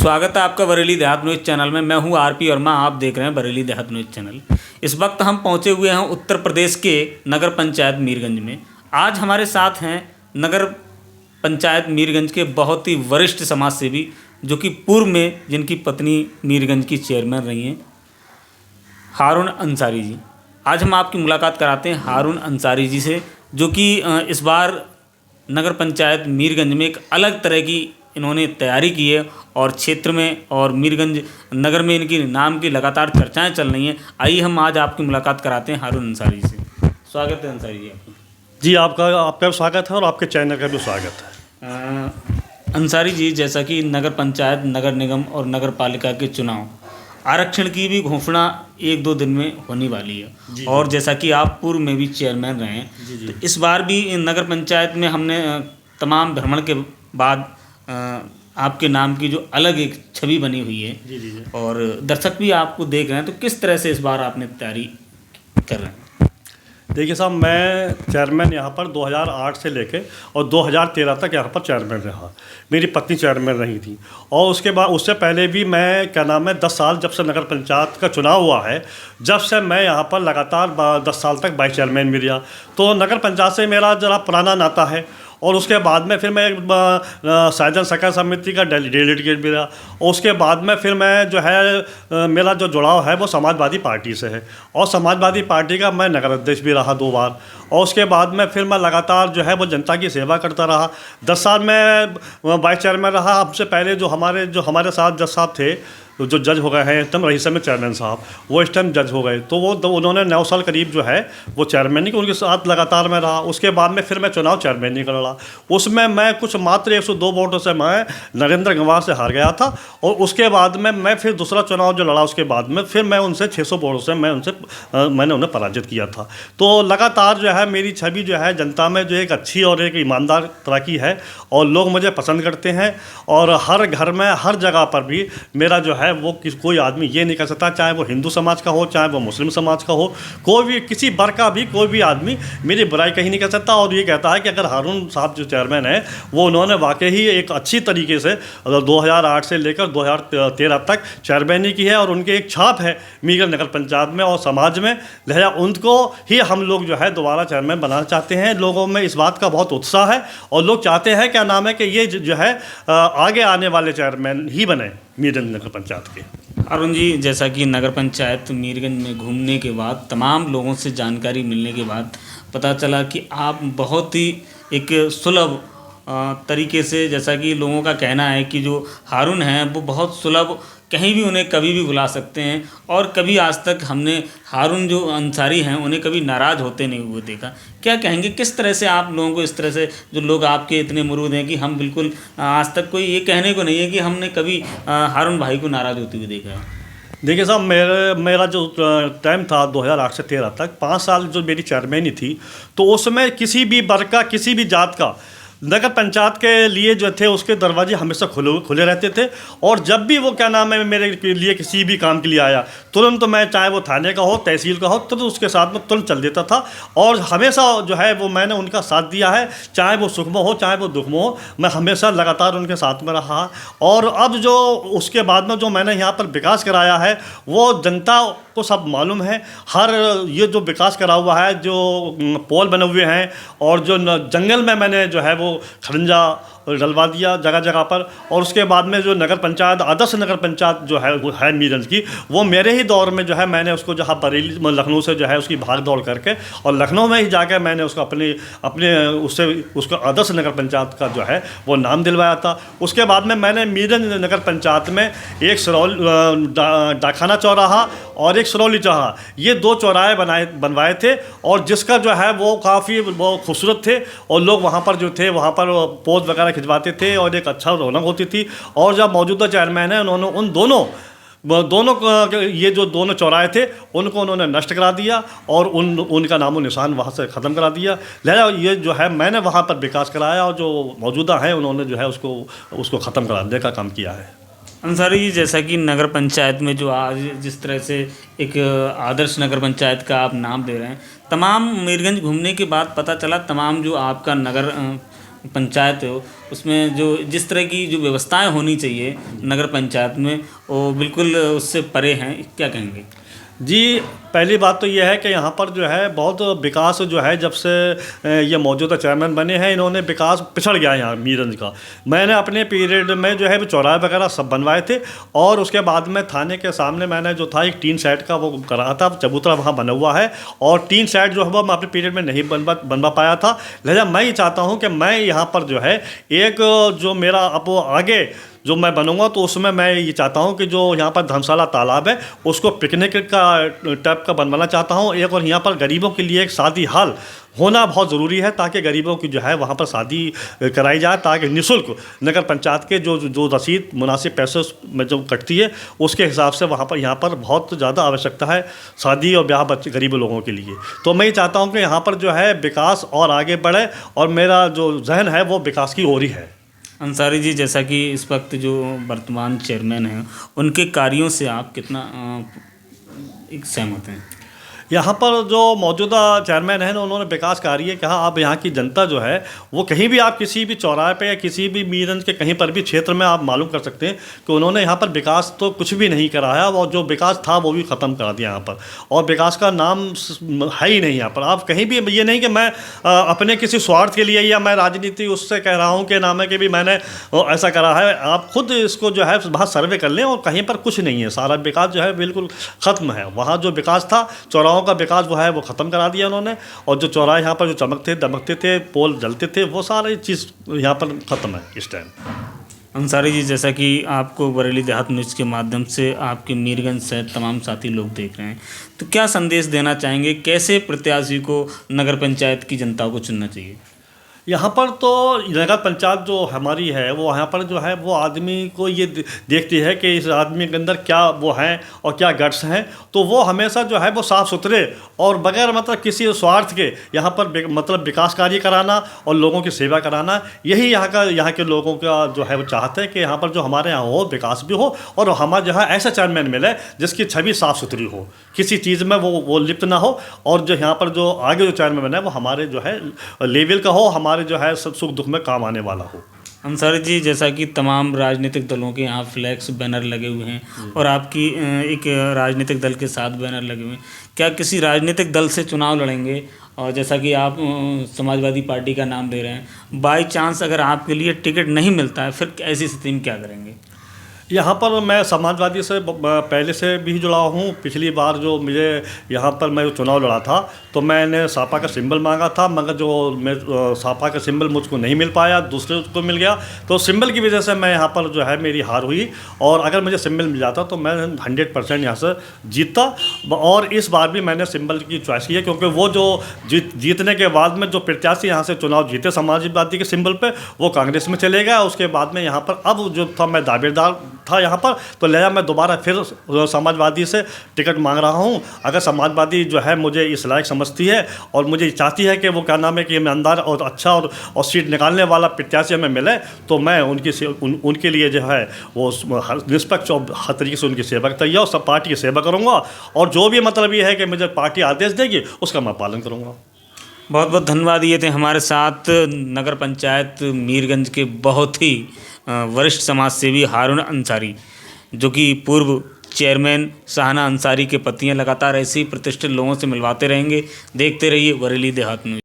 स्वागत है आपका बरेली देहात न्यूज़ चैनल में। मैं हूं आरपी वर्मा, आप देख रहे हैं बरेली देहात न्यूज़ चैनल। इस वक्त हम पहुंचे हुए हैं उत्तर प्रदेश के नगर पंचायत मीरगंज में। आज हमारे साथ हैं नगर पंचायत मीरगंज के बहुत ही वरिष्ठ समाज सेवी, जो कि पूर्व में जिनकी पत्नी मीरगंज की चेयरमैन रही हैं, हारून अंसारी जी। आज हम आपकी मुलाकात कराते हैं हारून अंसारी जी से, जो कि इस बार नगर पंचायत मीरगंज में एक अलग तरह की इन्होंने तैयारी की है और क्षेत्र में और मीरगंज नगर में इनकी नाम की लगातार चर्चाएं चल रही हैं। आइए हम आज आपकी मुलाकात कराते हैं हारून अंसारी जी से। स्वागत है अंसारी जी आपका। जी आपका भी स्वागत है और आपके चैनल का भी स्वागत है। अंसारी जी, जैसा कि नगर पंचायत, नगर निगम और नगर पालिका के चुनाव, आरक्षण की भी घोषणा 1-2 दिन में होने वाली है। जी, और जैसा कि आप पूर्व में भी चेयरमैन रहे हैं, तो इस बार भी नगर पंचायत में हमने तमाम भ्रमण के बाद आपके नाम की जो अलग एक छवि बनी हुई है, जी। और दर्शक भी आपको देख रहे हैं, तो किस तरह से इस बार आपने तैयारी कर रहे हैं? देखिए साहब, मैं चेयरमैन यहाँ पर 2008 से लेके और 2013 तक यहाँ पर चेयरमैन रहा। मेरी पत्नी चेयरमैन रही थी और उसके बाद उससे पहले भी मैं 10 साल, जब से नगर पंचायत का चुनाव हुआ है, जब से मैं यहाँ पर लगातार 10 साल तक वाइस चेयरमैन भी रहा। तो नगर पंचायत से मेरा ज़रा पुराना नाता है। और उसके बाद में फिर मैं साइजन सकल समिति का डेलीगेट भी रहा। और उसके बाद में फिर मैं जो है मेरा जो जुड़ाव है वो समाजवादी पार्टी से है, और समाजवादी पार्टी का मैं नगर अध्यक्ष भी रहा 2 बार। और उसके बाद में फिर मैं लगातार जो है वो जनता की सेवा करता रहा। 10 साल में वाइस चेयरमैन रहा। हमसे पहले जो हमारे साथ जज साहब थे, जो जज हो गए हैं इस टाइम, रही समय चेयरमैन साहब, वो इस टाइम जज हो गए। तो उन्होंने 9 साल करीब जो है वो चेयरमैन की उनके साथ लगातार मैं रहा। उसके बाद में फिर मैं चुनाव चेयरमैन नहीं कर रहा। उसमें मैं कुछ मात्र 102 वोटों से मैं नरेंद्र गंवार से हार गया था। और उसके बाद में मैं फिर दूसरा चुनाव जो लड़ा, उसके बाद में फिर मैं उनसे 600 वोटों से मैंने उन्हें पराजित किया था। तो लगातार जो है मेरी छवि जो है जनता में जो एक अच्छी और एक ईमानदार तरह की है, और लोग मुझे पसंद करते हैं। और हर घर में, हर जगह पर भी मेरा जो है वो कोई आदमी ये नहीं कह सकता, चाहे वो हिंदू समाज का हो, चाहे वो मुस्लिम समाज का हो, कोई भी किसी वर्ग का भी कोई भी आदमी मेरी बुराई कहीं नहीं कर सकता। और ये कहता है कि अगर हारून साहब जो चेयरमैन है, वो उन्होंने वाकई ही एक अच्छी तरीके से 2008 से लेकर 2013 तक चेयरमैनी की है, और उनकी एक छाप है मीरगंज नगर पंचायत में और समाज में। लिहाजा उनको ही हम लोग जो है दोबारा चेयरमैन बनाना चाहते हैं। लोगों में इस बात का बहुत उत्साह है, और लोग चाहते हैं, क्या नाम है, कि ये जो है आगे आने वाले चेयरमैन ही बने मीरगंज नगर पंचायत के। अरुण जी, जैसा कि नगर पंचायत मीरगंज में घूमने के बाद, तमाम लोगों से जानकारी मिलने के बाद पता चला कि आप बहुत ही एक सुलभ तरीके से, जैसा कि लोगों का कहना है कि जो हारून हैं वो बहुत सुलभ, कहीं भी उन्हें कभी भी बुला सकते हैं, और कभी आज तक हमने हारून जो अंसारी हैं उन्हें कभी नाराज़ होते नहीं हुए देखा। क्या कहेंगे, किस तरह से आप लोगों को, इस तरह से जो लोग आपके इतने मुरूद हैं कि हम बिल्कुल आज तक कोई ये कहने को नहीं है कि हमने कभी हारून भाई को नाराज़ होते हुए देखा है? देखिए साहब, मेरा जो टाइम था 2008 से 13 तक, 5 साल जो मेरी चेयरमैनी थी, तो उसमें किसी भी वर्ग का, किसी भी जात का नगर पंचायत के लिए जो थे उसके दरवाजे हमेशा खुले रहते थे। और जब भी वो क्या नाम है मेरे लिए किसी भी काम के लिए आया, तुरंत तो मैं, चाहे वो थाने का हो, तहसील का हो, तुरंत उसके साथ में तुरंत चल देता था। और हमेशा जो है वो मैंने उनका साथ दिया है, चाहे वो सुख में हो, चाहे वो दुख में हो, मैं हमेशा लगातार उनके साथ में रहा। और अब जो उसके बाद में जो मैंने यहाँ पर विकास कराया है, वो जनता को सब मालूम है। हर ये जो विकास करा हुआ है, जो पोल बने हुए हैं, और जो जंगल में मैंने जो है वो खरंजा डलवा दिया जगह जगह पर। और उसके बाद में जो नगर पंचायत, आदर्श नगर पंचायत जो है वो है मीरगंज की, वो मेरे ही दौर में जो है मैंने उसको जहाँ बरेली, लखनऊ से जो है उसकी भाग दौड़ करके, और लखनऊ में ही जाकर मैंने उसको अपने उसको आदर्श नगर पंचायत का जो है वो नाम दिलवाया था। उसके बाद में मैंने मीरगंज नगर पंचायत में एक सरौल डाखाना चौराहा और एक सरौली चौराहा, ये 2 चौराहे बनवाए थे, और जिसका जो है वो काफ़ी खूबसूरत थे, और लोग वहाँ पर जो थे वहाँ पर पोज वगैरह खिंचवाते थे, और एक अच्छा रौनक होती थी। और जब मौजूदा चेयरमैन है, उन्होंने उन दोनों ये जो दोनों चौराहे थे उनको उन्होंने नष्ट करा दिया, और उनका नामो निशान वहाँ से ख़त्म करा दिया। लिहाजा ये जो है मैंने वहाँ पर विकास कराया, और जो मौजूदा है उन्होंने जो है उसको ख़त्म करा देने का काम किया है। अंसारी जी, जैसा कि नगर पंचायत में जो आज जिस तरह से एक आदर्श नगर पंचायत का आप नाम दे रहे हैं, तमाम मीरगंज घूमने के बाद पता चला तमाम जो आपका नगर पंचायत हो उसमें जो जिस तरह की जो व्यवस्थाएं होनी चाहिए नगर पंचायत में वो बिल्कुल उससे परे हैं, क्या कहेंगे? जी, पहली बात तो ये है कि यहाँ पर जो है बहुत विकास जो है जब से ये मौजूदा चेयरमैन बने हैं, इन्होंने विकास पिछड़ गया है यहाँ मीरगंज का। मैंने अपने पीरियड में जो है वो चौराहे वगैरह सब बनवाए थे, और उसके बाद में थाने के सामने मैंने जो था एक टीन शेड का वो करा था, चबूतरा वहाँ बना हुआ है, और टीन शेड जो है वो मैं अपने पीरियड में नहीं बनवा पाया था। लिहाजा मैं ये चाहता हूँ कि मैं यहाँ पर जो है एक जो मेरा अब आगे जो मैं बनूंगा तो उसमें मैं ये चाहता हूँ कि जो यहाँ पर धर्मशाला तालाब है उसको पिकनिक का टाइप का बनवाना चाहता हूँ एक, और यहाँ पर गरीबों के लिए एक शादी हॉल होना बहुत ज़रूरी है, ताकि गरीबों की जो है वहाँ पर शादी कराई जाए, ताकि निःशुल्क नगर पंचायत के जो रसीद मुनासिब पैसे में जो कटती है उसके हिसाब से वहाँ पर यहाँ पर बहुत ज़्यादा आवश्यकता है शादी और ब्याह बच्चे गरीब लोगों के लिए। तो मैं ये चाहता हूँ कि यहाँ पर जो है विकास और आगे बढ़े, और मेरा जो जहन है वो विकास की ओर ही है। अंसारी जी, जैसा कि इस वक्त जो वर्तमान चेयरमैन हैं उनके कार्यों से आप कितना एक सहमत हैं? यहाँ पर जो मौजूदा चेयरमैन हैं उन्होंने विकास कार्य कहा। अब यहाँ की जनता जो है वो कहीं भी, आप किसी भी चौराहे पे या किसी भी मीरगंज के कहीं पर भी क्षेत्र में आप मालूम कर सकते हैं कि उन्होंने यहाँ पर विकास तो कुछ भी नहीं कराया, और जो विकास था वो भी ख़त्म करा दिया यहाँ पर, और विकास का नाम है ही नहीं यहाँ पर। आप कहीं भी, ये नहीं कि मैं अपने किसी स्वार्थ के लिए या मैं राजनीति उससे कह रहा हूँ कि नाम है कि भी मैंने ऐसा करा है। आप खुद इसको जो है वहाँ सर्वे कर लें, और कहीं पर कुछ नहीं है, सारा विकास जो है बिल्कुल ख़त्म है। वहाँ जो विकास था, चौराहों का विकास वो है वो ख़त्म करा दिया उन्होंने, और जो चौराहे यहाँ पर जो चमकते दमकते थे, पोल जलते थे, वो सारी चीज़ यहाँ पर ख़त्म है इस टाइम। अंसारी जी, जैसा कि आपको बरेली देहात न्यूज़ के माध्यम से आपके मीरगंज से तमाम साथी लोग देख रहे हैं, तो क्या संदेश देना चाहेंगे, कैसे प्रत्याशी को नगर पंचायत की जनता को चुनना चाहिए? यहाँ पर तो नगर पंचायत जो हमारी है वो यहाँ पर जो है वो आदमी को ये देखती है कि इस आदमी के अंदर क्या वो हैं और क्या गट्स हैं, तो वो हमेशा जो है वो साफ़ सुथरे और बगैर मतलब किसी स्वार्थ के यहाँ पर मतलब विकास कार्य कराना और लोगों की सेवा कराना, यही यहाँ के लोगों का जो है वो चाहते हैं कि यहाँ पर जो हमारे यहाँ हो विकास भी हो, और हमारे यहाँ ऐसा चेयरमैन मिले जिसकी छवि साफ़ सुथरी हो, किसी चीज़ में वो लिप्त ना हो, और जो यहाँ पर जो आगे जो चेयरमैन बने वो हमारे जो है लेवल का हो, हमारे जो है सब सुख दुख में काम आने वाला हो। अंसारी जी, जैसा कि तमाम राजनीतिक दलों के यहाँ फ्लैक्स बैनर लगे हुए हैं और आपकी एक राजनीतिक दल के साथ बैनर लगे हुए हैं, क्या किसी राजनीतिक दल से चुनाव लड़ेंगे? और जैसा कि आप समाजवादी पार्टी का नाम दे रहे हैं, बाई चांस अगर आपके लिए टिकट नहीं मिलता है, फिर ऐसी स्थिति में क्या करेंगे? यहाँ पर मैं समाजवादी से पहले से भी जुड़ा हूँ। पिछली बार जो मुझे यहाँ पर मैं चुनाव लड़ा था तो मैंने सापा का सिंबल मांगा था, मगर जो मैं सापा का सिंबल मुझको नहीं मिल पाया, दूसरे को मिल गया, तो सिंबल की वजह से मैं यहाँ पर जो है मेरी हार हुई। और अगर मुझे सिंबल मिल जाता तो मैं 100% यहाँ से जीतता। और इस बार भी मैंने सिंबल की चॉइस की है, क्योंकि वो जो जीतने के बाद में जो प्रत्याशी यहाँ से चुनाव जीते समाजवादी के सिंबल पर, वो कांग्रेस में चले गया। उसके बाद में यहाँ पर अब जो था मैं दावेदार था यहाँ पर, तो लिहाजा मैं दोबारा फिर समाजवादी से टिकट मांग रहा हूँ। अगर समाजवादी जो है मुझे इस लायक समझती है और मुझे चाहती है कि वो क्या नाम है कि ईमानदार और अच्छा और सीट निकालने वाला प्रत्याशी हमें मिले, तो मैं उनके लिए जो है वो निष्पक्ष और हर तरीके से उनकी सेवा करता और सब पार्टी की सेवा करूँगा, और जो भी मतलब ये है कि मुझे पार्टी आदेश देगी उसका मैं पालन करूँगा। बहुत बहुत धन्यवाद। ये थे हमारे साथ नगर पंचायत मीरगंज के बहुत ही वरिष्ठ समाज सेवी हारून अंसारी, जो कि पूर्व चेयरमैन शाहना अंसारी के पति हैं। लगातार ऐसे ही प्रतिष्ठित लोगों से मिलवाते रहेंगे। देखते रहिए बरेली देहात न्यूज़।